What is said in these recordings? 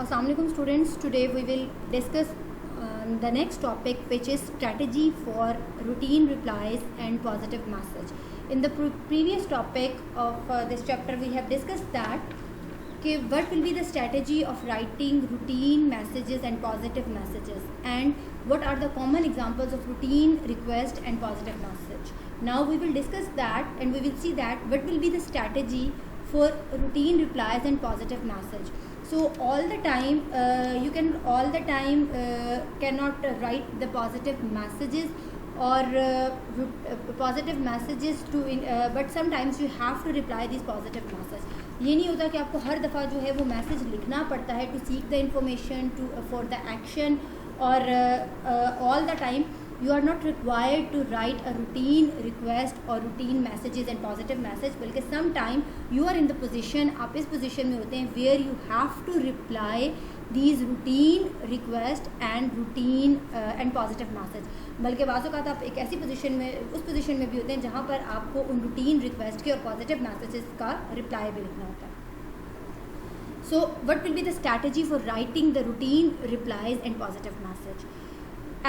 Assalamualaikum students. Today we will discuss the next topic, which is strategy for routine replies and positive message. In the previous topic of this chapter, we have discussed that what will be the strategy of writing routine messages and positive messages, and what are the common examples of routine request and positive message. Now we will discuss that, and we will see that what will be the strategy for routine replies and positive message. So all the time you can cannot write the positive messages or positive messages to but sometimes you have to reply these positive messages. ये नहीं होता कि आपको हर दफ़ा जो है वो message लिखना पड़ता है to seek the information to for the action, और all the time you are not required to write a routine request or routine messages and positive message, बल्कि sometime you are in the position, आप इस position में होते हैं where you have to reply these routine request and routine and positive message. बल्कि बाज़ औक़ात आप एक ऐसी position में उस position में भी होते हैं जहाँ पर आपको उन routine request के और positive messages का reply भी लिखना होता है. So what will be the strategy for writing the routine replies and positive message?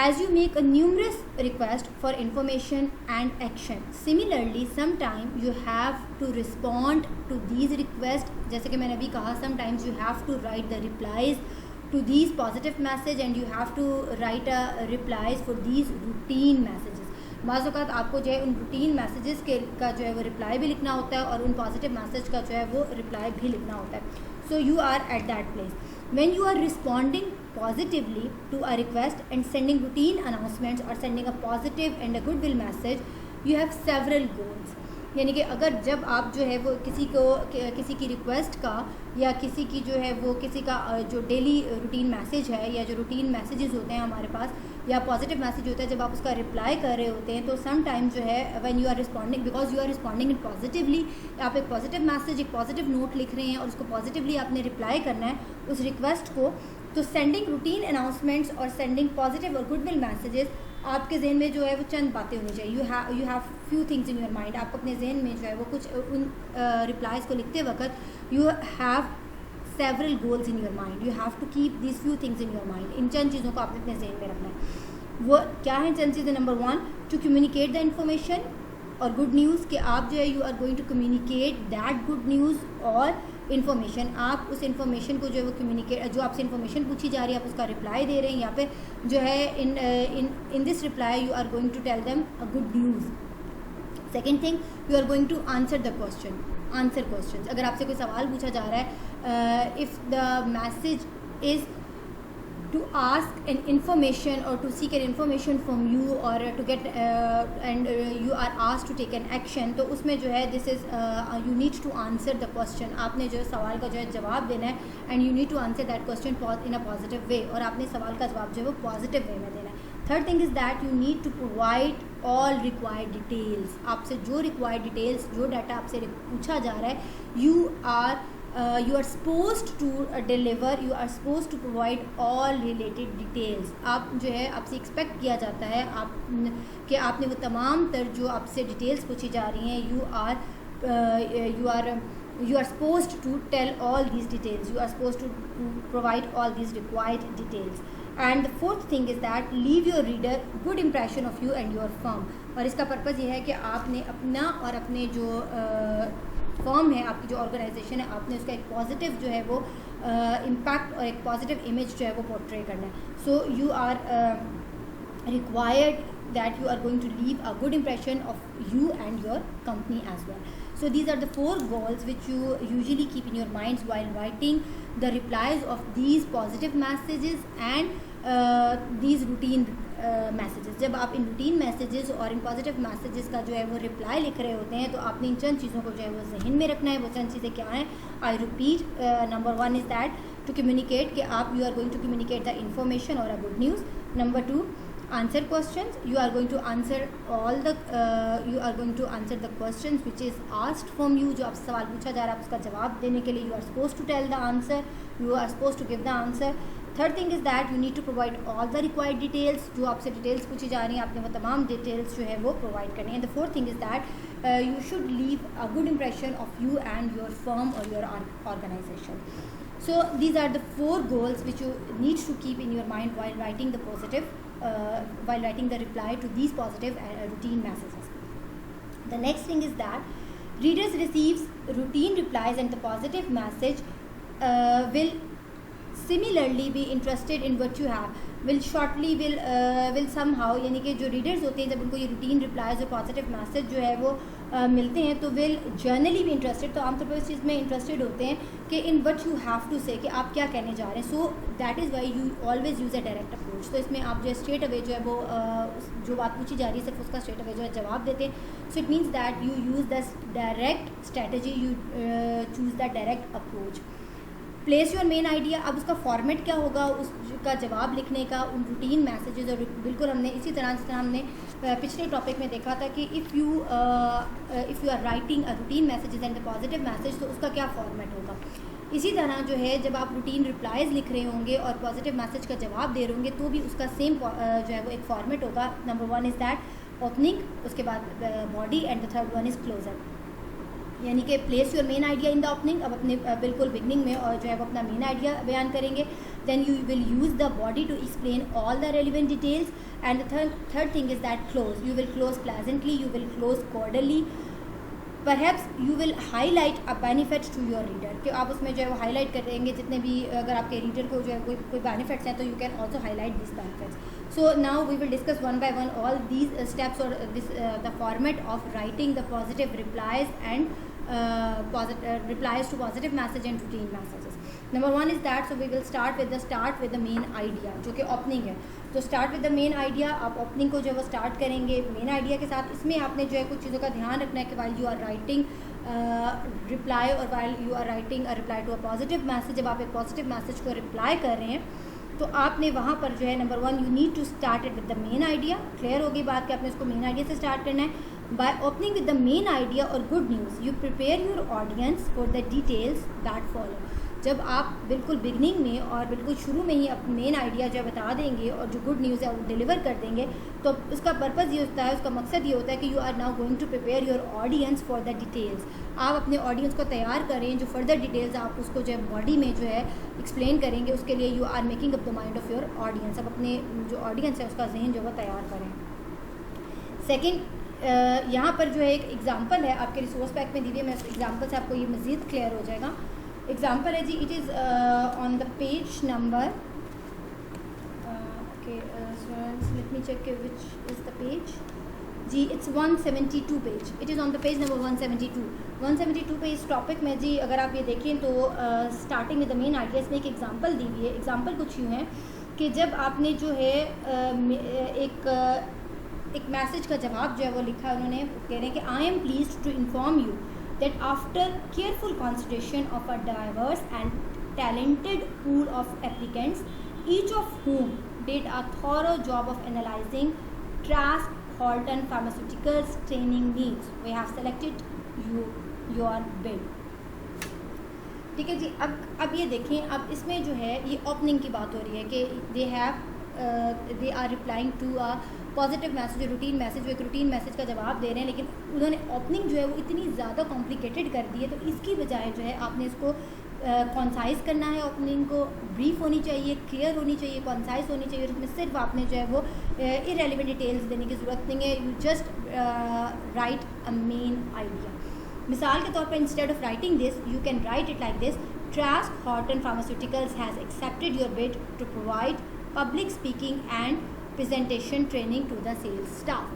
As you make a numerous request for information and action, similarly sometime you have to respond to these requests. जैसे कि मैंने अभी कहा, sometimes you have to write the replies to these positive message and you have to write a replies for these routine messages. बाज़ औक़ात आपको जो है उन रूटीन मैसेजेस के का जो है वो रिप्लाई भी लिखना होता है और उन पॉजिटिव मैसेज का जो है वो रिप्लाई भी लिखना होता है. So you are at that place when you are responding positively to a request and sending routine announcements or sending a positive and a goodwill message, you have several goals. यानी कि अगर जब आप जो है वो किसी की रिक्वेस्ट का या किसी की जो है वो किसी का जो डेली रूटीन मैसेज है या जो रूटीन मैसेजेस होते हैं हमारे पास या पॉजिटिव मैसेज होता है, जब आप उसका रिप्लाई कर रहे होते हैं तो सम टाइम जो है when you are responding, because you are responding in positively, आप एक पॉजिटिव मैसेज एक पॉजिटिव नोट लिख रहे हैं और उसको पॉजिटिवली आपने रिप्लाई करना है उस रिक्वेस्ट को. तो सेंडिंग रूटीन अनाउंसमेंट्स और सेंडिंग पॉजिटिव और गुडविल मैसेजेस, आपके जहन में जो है वो चंद बातें होनी चाहिए. You have few things in your mind. आप अपने जहन में जो है वो कुछ उन रिप्लाइज को लिखते वक्त you have several goals in your mind. You have to keep this few things in your mind. इन चंद चीज़ों को आपने अपने जहन में रखना है. वो क्या है चंद चीज़ें? Number 1, to communicate the information और गुड न्यूज़, कि आप जो है you are going to communicate that good news और इन्फॉर्मेशन. आप उस इन्फॉर्मेशन को जो है वो कम्युनिकेट, जो आपसे इन्फॉर्मेशन पूछी जा रही है आप उसका रिप्लाई दे रहे हैं. यहाँ पे जो है in this reply you are going to tell them a good news. Second thing, you are going to answer the question. Answer question, अगर आपसे कोई सवाल पूछा जा रहा है, if the message is to ask an information or to seek an information from you or to get and you are asked to take an action, तो उसमें जो है this is you need to answer the question. आपने जो सवाल का जो है जवाब देना है and you need to answer that question in a positive way, और आपने सवाल का जवाब जो है वो पॉजिटिव वे में देना है. Third thing is that you need to provide all required details. आपसे जो रिक्वायर्ड डिटेल्स, जो डाटा आपसे पूछा जा रहा है, you are supposed to deliver, you are supposed to provide all related details. आप जो है आपसे एक्सपेक्ट किया जाता है कि आपने वो तमाम तर जो आपसे डिटेल्स पूछी जा रही हैं, you are supposed to tell all these details, you are supposed to provide all these required details. And the fourth thing is that leave your reader good impression of you and your firm. और इसका purpose ये है कि आपने अपना और अपने जो फर्म है, आपकी जो ऑर्गेनाइजेशन है, आपने उसका एक पॉजिटिव जो है वो इम्पैक्ट और एक पॉजिटिव इमेज जो है वो पोर्ट्रे करना है. So you are required that you are going to leave a good impression of you and your company as well. So these are the 4 goals which you usually keep in your minds while writing the replies of these positive messages and these routine messages. जब आप इन routine messages और इन positive messages का जो है वो reply लिख रहे होते हैं, तो आपने इन चंद चीज़ों को जो है वो जहन में रखना है. वो चंद चीज़ें क्या हैं? I repeat, number 1 is that to communicate, कि आप you are going to communicate the information or a good news. Number 2, answer questions. You are going to answer the questions which is asked from you. जो आपसे सवाल पूछा जा रहा है उसका जवाब देने के लिए you are supposed to tell the answer, you are supposed to give the answer. Third thing is that you need to provide all the required details. जो आपसे डिटेल्स पूछी जा रही हैं आपने वो तमाम डिटेल्स जो है वो प्रोवाइड करनी है. The fourth thing is that you should leave a good impression of you and your firm और your organisation. So these are the 4 goals which you need to keep in your mind while writing the while writing the reply to these positive routine messages. The next thing is that readers receives routine replies and the positive message will similarly be interested in what you have, will somehow, यानी कि जो readers होते हैं जब उनको ये routine replies और positive message जो है वो मिलते हैं तो विल जर्नली भी इंटरेस्टेड, तो आमतौर पर इस चीज़ में इंटरेस्टेड होते हैं कि in what you have to say, कि आप क्या कहने जा रहे हैं. So that is why you always use a direct approach. तो इसमें आप जो है स्ट्रेट अवे जो है वो जो बात पूछी जा रही है सिर्फ उसका स्ट्रेट अवे जो है जवाब देते हैं. So it means that you use the direct strategy, you choose the direct approach. Place your main idea. अब उसका फॉर्मेट क्या होगा उसका जवाब लिखने का उन रूटीन मैसेजेस, और बिल्कुल हमने इसी तरह जिस तरह हमने पिछले टॉपिक में देखा था कि if you are writing a routine messages and the positive message, तो उसका क्या फॉर्मेट होगा. इसी तरह जो है जब आप रूटीन रिप्लाइज लिख रहे होंगे और पॉजिटिव मैसेज का जवाब दे रहे होंगे तो भी उसका सेम जो है वो एक फॉर्मेट होगा. नंबर 1 इज़ दैट ओपनिंग, उसके बाद body, and the third one is closure. यानी कि place your main idea in the opening. अब अपने बिल्कुल बिगनिंग में और जो है वो अपना मेन आइडिया बयान करेंगे. Then you will use the body to explain all the relevant details. And the third thing is that close. You will close pleasantly, you will close cordially. Perhaps you will highlight a benefit to your reader, कि आप उसमें जो है वो highlight करेंगे जितने भी अगर आपके रीडर को जो है कोई बेनिफिट्स हैं तो you can also highlight this benefits. So now we will discuss one by one all these steps और this the format of writing the positive replies and replies to positive message and routine messages. Number 1 is that, so we will start with the main idea, जो कि opening है. तो start with the main idea. आप opening को जो वो start करेंगे main idea के साथ. इसमें आपने जो है कुछ चीज़ों का ध्यान रखना है कि while you are writing reply और while you are writing a reply to a positive message, जब आप एक positive message को reply कर रहे हैं तो आपने वहाँ पर जो है number 1 you need to start it with the main idea. Clear होगी बात कि आपने उसको मेन आइडिया से स्टार्ट करना है. By opening with the main idea और good news you prepare your audience for the details that follow. जब आप बिल्कुल बिगनिंग में और बिल्कुल शुरू में ही अपना मेन आइडिया जो बता देंगे और जो गुड न्यूज़ है वो डिलीवर कर देंगे, तो उसका पर्पज़ ये होता है, उसका मकसद ये होता है कि you are now going to prepare your audience for the details. आप अपने ऑडियंस को तैयार करें, जो फर्दर डिटेल्स आप उसको जो है बॉडी में जो है एक्सप्लेन करेंगे, उसके लिए you are making up the mind of your audience. अब अपने जो ऑडियंस है उसका जहन जो है तैयार करें. सेकेंड, यहाँ पर जो है एक एग्जांपल है आपके रिसोर्स पैक में दी हुई है. मैं इस एग्जांपल से आपको ये मज़ीद क्लियर हो जाएगा. एग्जांपल है जी, it is on the page number let me check which is the page. जी it's 172 page. It is on the page number 172 पे इस टॉपिक में जी अगर आप ये देखें तो starting with the main idea इसमें एक एग्जांपल दी हुई है. एग्जांपल कुछ यूँ है कि जब आपने जो है एक मैसेज का जवाब जो है वो लिखा है, उन्होंने कह रहे हैं कि I am pleased to inform you that after careful consideration of a diverse and talented pool of applicants each of whom did a thorough job of analyzing Trask Halton Pharmaceuticals training needs, we have selected your bid. ठीक है जी. अब ये देखें, अब इसमें जो है ये ओपनिंग की बात हो रही है कि they are replying to a positive message, routine message. वो एक रूटीन मैसेज का जवाब दे रहे हैं, लेकिन उन्होंने ओपनिंग जो है वो इतनी ज़्यादा कॉम्प्लिकेटेड कर दी है, तो इसकी बजाय जो है आपने इसको कॉन्साइज़ करना है. ओपनिंग को ब्रीफ होनी चाहिए, क्लियर होनी चाहिए, कॉन्साइज़ होनी चाहिए. उसमें सिर्फ आपने जो है वो इरेलीवेंट डिटेल्स देने की ज़रूरत नहीं है. You just right a main idea. मिसाल के तौर पर instead of writing this you can write it like this. Trask Halton Pharmaceuticals has accepted your bid to provide public speaking and presentation training to the sales staff.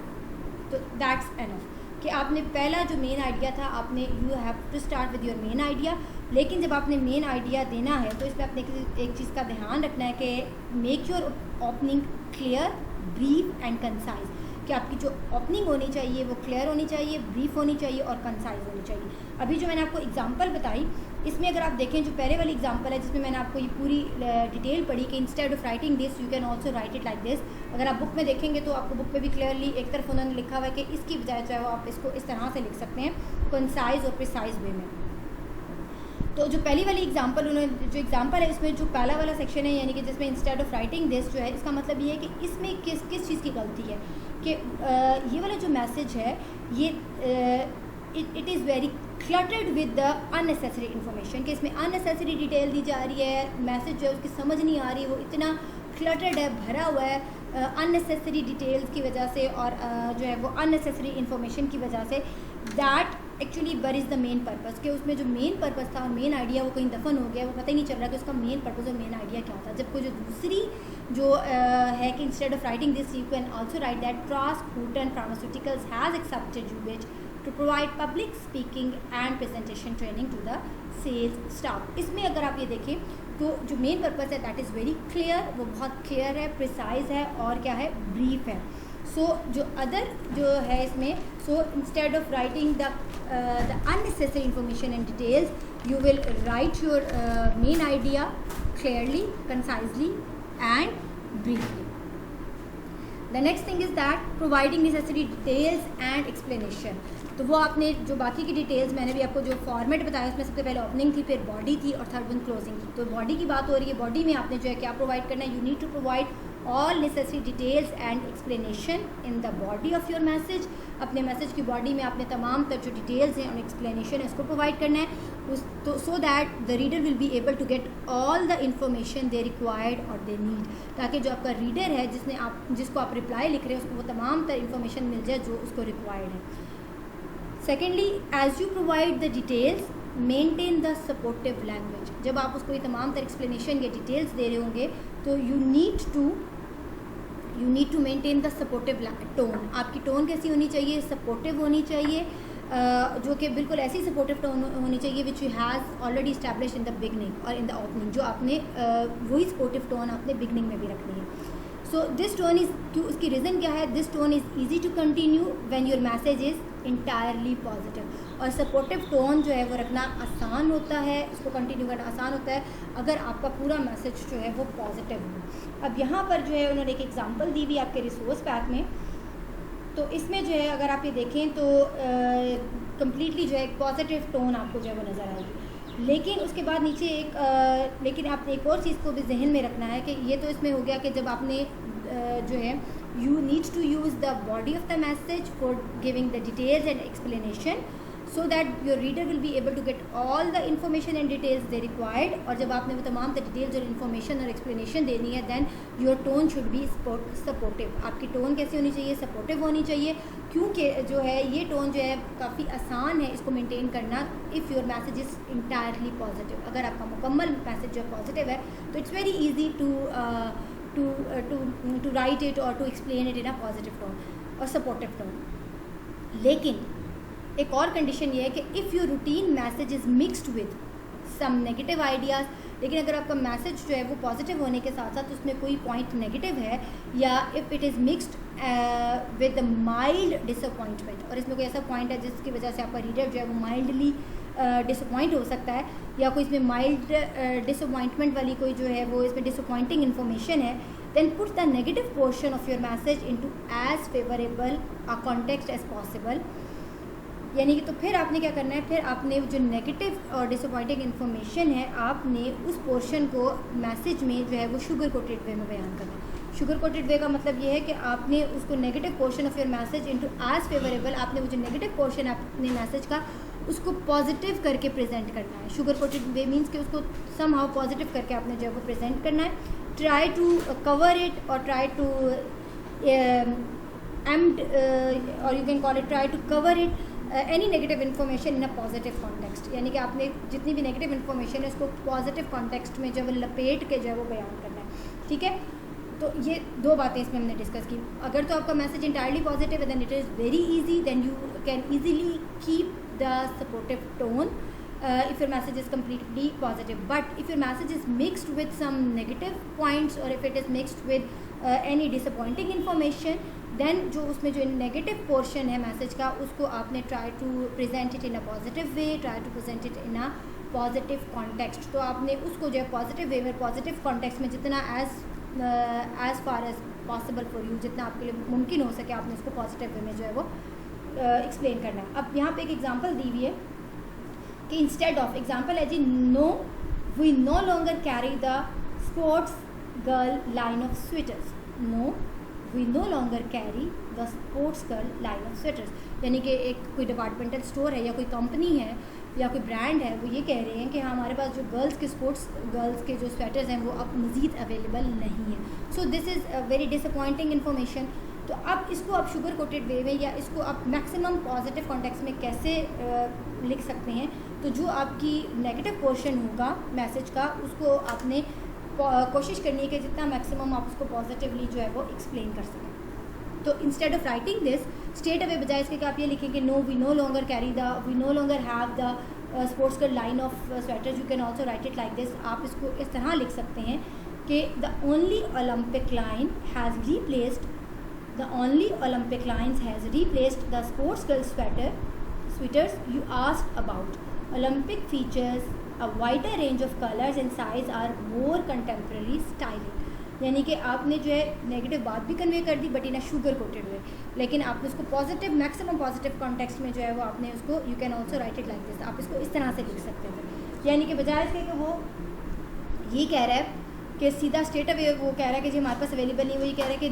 तो that's enough कि आपने पहला जो main idea था आपने you have to start with your main idea. लेकिन जब आपने मेन आइडिया देना है तो इसमें आपने एक चीज़ का ध्यान रखना है कि make your opening clear, brief and concise. कि आपकी जो ओपनिंग होनी चाहिए वो क्लियर होनी चाहिए, ब्रीफ होनी चाहिए और कंसाइज होनी चाहिए. अभी जो मैंने आपको एग्जांपल बताई इसमें अगर आप देखें जो पहले वाली एग्जांपल है जिसमें मैंने आपको ये पूरी डिटेल पढ़ी कि instead of writing this you can also write it like this. अगर आप बुक में देखेंगे तो आपको बुक में भी क्लियरली एक तरफ उन्होंने लिखा हुआ है कि इसकी बजाय जो है आप इसको इस तरह से लिख सकते हैं, कंसाइज और प्रिसाइज वे में. तो जो पहली वाली एग्जांपल उन्होंने जो एग्जांपल है इसमें जो पहला वाला सेक्शन है यानी कि जिसमें इंस्टेड ऑफ राइटिंग दिस जो है, इसका मतलब ये है कि इसमें किस चीज़ की गलती है कि ये वाला जो मैसेज है ये it is very cluttered with the unnecessary information, कि इसमें अननेसेसरी डिटेल दी जा रही है, मैसेज जो है उसकी समझ नहीं आ रही, वो इतना क्लटर्ड है, भरा हुआ है अननेसेसरी डिटेल्स की वजह से और जो है वो अननेसेसरी इन्फॉर्मेशन की वजह से, दैट एक्चुअली बर इज़ द मेन पर्पज़, कि उसमें जो मेन पर्पज़ था, मेन आइडिया वो कहीं दफन हो गया, वो पता ही नहीं चल रहा कि उसका मेन पर्पज़ और मेन आइडिया क्या था। जबकि जो दूसरी जो है कि instead of writing this you can also write that Transcutan pharmaceuticals has accepted यूबिच to provide public speaking and presentation training to the sales staff. इसमें अगर आप ये देखें तो जो मेन पर्पज़ है दैट इज़ वेरी क्लियर, वो बहुत क्लियर है, प्रिसाइज है और क्या है, ब्रीफ है। सो जो अदर जो है इसमें, so instead of writing the unnecessary information and details, you will write your main idea clearly, concisely and briefly. The next thing is that providing necessary details and explanation. तो वो आपने जो बाकी की डिटेल्स मैंने भी आपको जो फॉर्मेट बताया उसमें सबसे पहले ओपनिंग थी, फिर बॉडी थी और थर्ड वन क्लोजिंग थी। तो बॉडी की बात हो रही है, बॉडी में आपने जो है क्या प्रोवाइड करना है, you need to provide all necessary details and explanation in the body of your message. अपने मैसेज की बॉडी में आपने तमाम तर जो डिटेल्स हैं और एक्सप्लेनेशन है उसको प्रोवाइड करना है, तो so that the reader will be able to get all the information they required और दे नीड, ताकि जो आपका रीडर है जिसको आप रिप्लाई लिख रहे हैं उसको वो तमाम तर इन्फॉर्मेशन मिल जाए जो उसको रिक्वायर्ड है। Secondly, as you provide the details maintain the supportive language. जब आप उसको ये तमाम तर एक्सप्लेनेशन या डिटेल्स दे रहे होंगे तो you need to maintain the supportive tone. आपकी टोन कैसी होनी चाहिए, सपोर्टिव होनी चाहिए, जो कि बिल्कुल ऐसी सपोर्टिव टोन होनी चाहिए which you has already establish in the beginning और इन द ओपनिंग, जो आपने वही सपोर्टिव टोन आपने बिगनिंग में भी रखनी है। सो दिस टोन इज़, उसकी रीज़न क्या है, this tone is easy to continue when your message is entirely positive. और सपोर्टिव टोन जो है वो रखना आसान होता है, उसको कंटिन्यू करना आसान होता है अगर आपका पूरा मैसेज जो है वो पॉजिटिव हो। अब यहाँ पर जो है उन्होंने एक एग्जांपल दी हुई आपके रिसोर्स पैक में, तो इसमें जो है अगर आप ये देखें तो कम्प्लीटली जो है एक पॉजिटिव टोन आपको जो है वो नज़र आएगी। लेकिन उसके बाद नीचे लेकिन आपने एक और चीज़ को भी जहन में रखना है कि ये तो इसमें हो गया कि जब आपने जो है you need to use the body of the message for giving the details and explanation so that your reader will be able to get all the information and details they required। और जब आपने वो तमाम details और information और explanation देनी है then your tone should be supportive। आपकी टोन कैसी होनी चाहिए, सपोर्टिव होनी चाहिए, क्योंकि जो है ये टोन जो है काफ़ी आसान है इसको मेंटेन करना if your message is entirely positive. अगर आपका मुकम्मल मैसेज जो है पॉजिटिव है तो it's very easy to write it or to explain it in a positive tone or supportive tone। लेकिन एक और कंडीशन ये है कि if your routine message is mixed with some negative ideas, लेकिन अगर आपका मैसेज जो है वो पॉजिटिव होने के साथ साथ उसमें कोई पॉइंट नेगेटिव है, या if it is mixed with mild disappointment, और इसमें कोई ऐसा पॉइंट है जिसकी वजह से आपका रीडर जो है वो माइल्डली डिसअपॉइंट हो सकता है, या कोई इसमें माइल्ड डिसअपॉइंटमेंट वाली कोई जो है वो इसमें डिसअपॉइंटिंग इन्फॉर्मेशन है, then put the negative portion of your message into as favourable a context as possible. यानी कि तो फिर आपने क्या करना है, फिर आपने जो नेगेटिव और डिसअपॉइंटिंग इन्फॉर्मेशन है आपने उस पोर्शन को मैसेज में जो है वो शुगर कोटेड वे में बयान करना है। शुगर कोटेड वे का मतलब ये है कि आपने उसको negative portion of your message into as favourable, आपने वो जो नेगेटिव पोर्शन अपने मैसेज का उसको पॉजिटिव करके प्रेजेंट करना है। शुगर कोटेड वे मीन्स कि उसको सम हाउ पॉजिटिव करके आपने जो है वो प्रेजेंट करना है। ट्राई टू कवर इट और ट्राई टू और you can call it try to cover it any negative information in a positive context. यानी कि आपने जितनी भी नेगेटिव इन्फॉर्मेशन है उसको पॉजिटिव कॉन्टेक्स्ट में जो है लपेट के जो है वो बयान करना है। ठीक है, तो ये दो बातें इसमें हमने डिस्कस की। अगर तो आपका मैसेज इंटायरली पॉजिटिव है then it is very easy, then you can easily keep the supportive tone if your message is completely positive। But if your message is mixed with some negative points or if it is mixed with any disappointing information, then जो उसमें जो negative portion है message का उसको आपने try to present it in a positive way, try to present it in a positive context। तो आपने उसको जो है positive way में positive context में जितना as far as possible for you, जितना आपके लिए मुमकिन हो सके आपने उसको positive way में जो है वो एक्सप्लेन करना है। अब यहाँ पे एक एग्जांपल दी हुई है कि इंस्टेड ऑफ, एग्जांपल है जी, no we no longer carry the sports girl line of sweaters. No we no longer carry the sports girl line of sweaters. यानी कि एक कोई डिपार्टमेंटल स्टोर है या कोई कंपनी है या कोई ब्रांड है वो ये कह रहे हैं कि हाँ हमारे पास जो गर्ल्स के स्पोर्ट्स गर्ल्स के जो स्वेटर्स हैं वो अब मज़ीद अवेलेबल नहीं है. So this is a very disappointing information. तो अब इसको आप शुगर कोटेड वे में या इसको आप मैक्सिमम पॉजिटिव कॉन्टेक्स्ट में कैसे लिख सकते हैं. तो जो आपकी नेगेटिव पोर्शन होगा मैसेज का उसको आपने कोशिश करनी है कि जितना मैक्सिमम आप उसको पॉजिटिवली जो है वो एक्सप्लेन कर सकें. तो instead of writing this straight away बजाय इसके कि आप ये लिखें कि no we no longer carry the we no longer have the sports girl line of sweaters, you can also write it like this. आप इसको इस तरह लिख सकते हैं कि the only Olympic line has replaced The only Olympic lines has replaced the sports girl sweaters you asked about. Olympic features a wider range of colors and size are more contemporary styling. यानी कि आपने जो है negative बात भी convey कर दी but in a sugar coated way, लेकिन आपने उसको पॉजिटिव मैक्सिमम पॉजिटिव कॉन्टेक्स्ट में जो है वो आपने उसको you can also write it like this. आप इसको इस तरह से लिख सकते थे. यानी कि बजाय इसके कि वो ये कह रहा है कि सीधा स्टेट अवे वो कह रहा है कि जी हमारे पास अवेलेबल नहीं, वो ये कह रहा है कि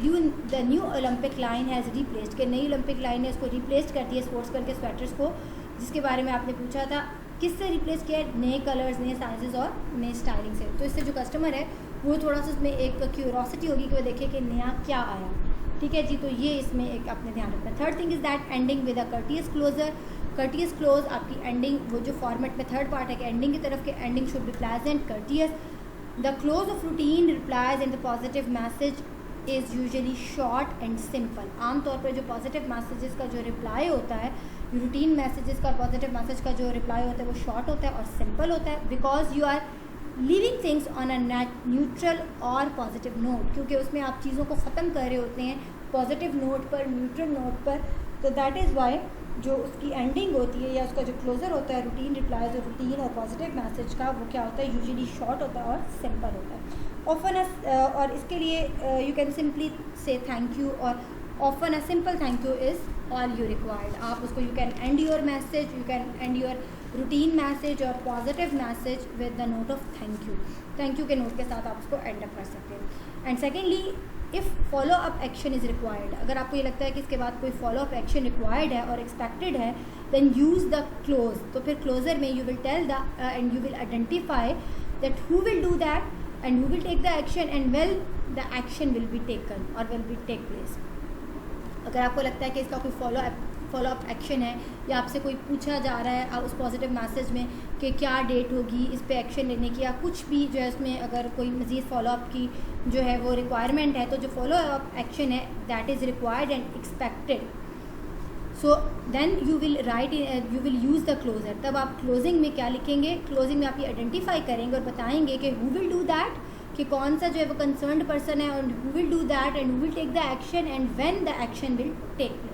the new Olympic line has replaced, कि नई ओलंपिक लाइन ने उसको रिप्लेस कर दिया स्पोर्ट्स गर्ल के स्वेटर्स को, जिसके बारे में आपने पूछा था किससे रिप्लेस किया है, नए कलर्स नए साइजेस और नए स्टाइलिंग से. तो इससे जो कस्टमर है वो थोड़ा सा उसमें एक क्यूरोसिटी होगी कि वो देखे कि नया क्या आया. ठीक है जी. तो ये इसमें एक अपने ध्यान रखना है. Third thing is that ending with a courteous closure. Courteous close आपकी एंडिंग वो जो फॉर्मेट में थर्ड पार्ट है कि एंडिंग की तरफ के ending should be pleasant courteous. The close of routine replies in the positive message is usually short and simple. आमतौर पर जो पॉजिटिव मैसेजेस का जो रिप्लाई होता है, रूटीन मैसेजेस का पॉजिटिव मैसेज का जो रिप्लाई होता है वो शॉर्ट होता है और सिंपल होता है. Because you are living things on a neutral और पॉजिटिव नोट, क्योंकि उसमें आप चीज़ों को ख़त्म कर रहे होते हैं पॉजिटिव नोट पर, न्यूट्रल नोट पर. तो दैट इज़ वाई जो उसकी एंडिंग होती है या उसका जो क्लोज़र होता है रूटीन रिप्लाईज और रूटीन और पॉजिटिव मैसेज का, वो क्या होता है यूजुअली शॉर्ट होता है और सिंपल होता है. ऑफन और इसके लिए you can simply say thank you, और often a simple thank you is all you required. आप उसको you can end your message, you can end your routine message और positive message with the note of thank you. Thank you के note के साथ आप उसको end up कर सकते हैं. And secondly if follow up action is required, अगर आपको ये लगता है कि इसके बाद कोई फॉलो अप एक्शन रिक्वायर्ड है और एक्सपेक्टेड है, देन यूज़ द क्लोज. तो फिर क्लोजर में you will tell the end you will identify that who will do that and who will take the action and well the action will be taken और will be take place. अगर आपको लगता है कि इसका कोई follow up action है या आपसे कोई पूछा जा रहा है उस पॉजिटिव मैसेज में कि क्या डेट होगी इस पे एक्शन लेने की, या कुछ भी जो है उसमें अगर कोई मज़ीद फॉलोअप की जो है वो रिक्वायरमेंट है, तो जो फॉलो अप एक्शन है that is required and expected. So then you will write you will use the closure. तब आप क्लोजिंग में क्या लिखेंगे, क्लोजिंग में आप ये आइडेंटिफाई करेंगे और बताएंगे कि हु विल डू दैट, कि कौन सा जो है वो कंसर्न्ड पर्सन है, और who will do that and who will take the action and when the action will take place.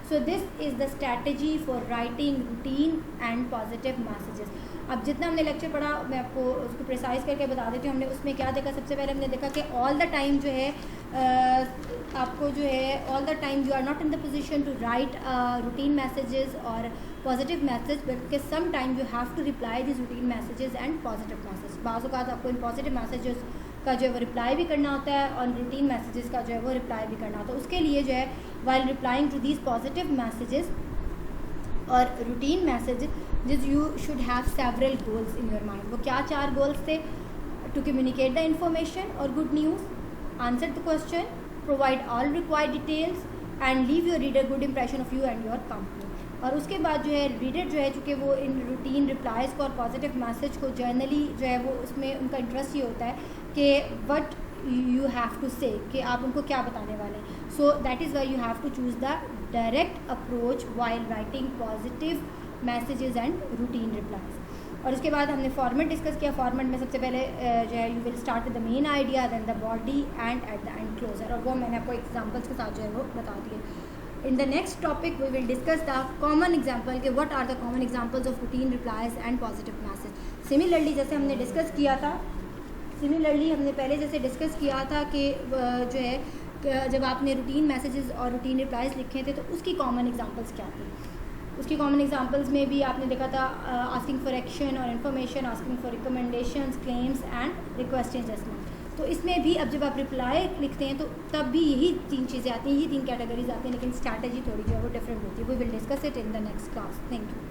So this is the strategy for writing routine and positive messages. अब जितना हमने लेक्चर पढ़ा मैं आपको उसको precise करके बता देती हूँ. हमने उसमें क्या देखा, सबसे पहले हमने देखा कि ऑल द टाइम जो है आपको जो है all the time you are not in the position to write routine messages और positive message, but some time you have to reply this routine messages and positive message. बाज़ औक़ात आपको in positive messages का जो है वो reply भी करना होता है और रूटीन मैसेजेस का जो है वो रिप्लाई भी करना होता है. उसके लिए जो है while replying to these positive messages और routine messages you should have several goals in your mind. वो क्या 4 गोल्स थे? टू कम्युनिकेट द इंफॉर्मेशन और good news, answer the question, provide all required details and leave your reader good impression of you and your company. और उसके बाद जो है reader जो है चूँकि वो इन रूटीन रिप्लाइज़ को और पॉजिटिव मैसेज को जर्नली जो है वो उसमें उनका इंटरेस्ट ये होता है कि what you have to say, कि आप उनको क्या बताने वाले हैं. So that is why you have to choose the direct approach while writing positive messages and routine replies. और उसके बाद हमने फॉर्मेट डिस्कस किया. फॉर्मेट में सबसे पहले जो है you will start with the main idea, then the body and at the end closure, और वो मैंने आपको एग्जांपल्स के साथ जो है वो बता दिए. In the next topic we will discuss the common example के what are the common examples of routine replies and positive message. Similarly जैसे हमने डिस्कस किया था, हमने पहले जैसे डिस्कस किया था कि जो है जब आपने रूटीन मैसेजेस और रूटीन रिप्लाइज लिखे थे तो उसकी कॉमन एग्जांपल्स क्या थी. उसकी कॉमन एग्जांपल्स में भी आपने देखा था आस्किंग फॉर एक्शन और information, asking for recommendations, claims and request adjustment. तो इसमें भी अब जब आप रिप्लाई लिखते हैं तो तब भी यही 3 चीज़ें आती हैं, यही 3 कैटेगरीज आती हैं, लेकिन स्ट्रैटेजी थोड़ी जो है वो डिफरेंट होती है. We will discuss it in the next class. Thank you.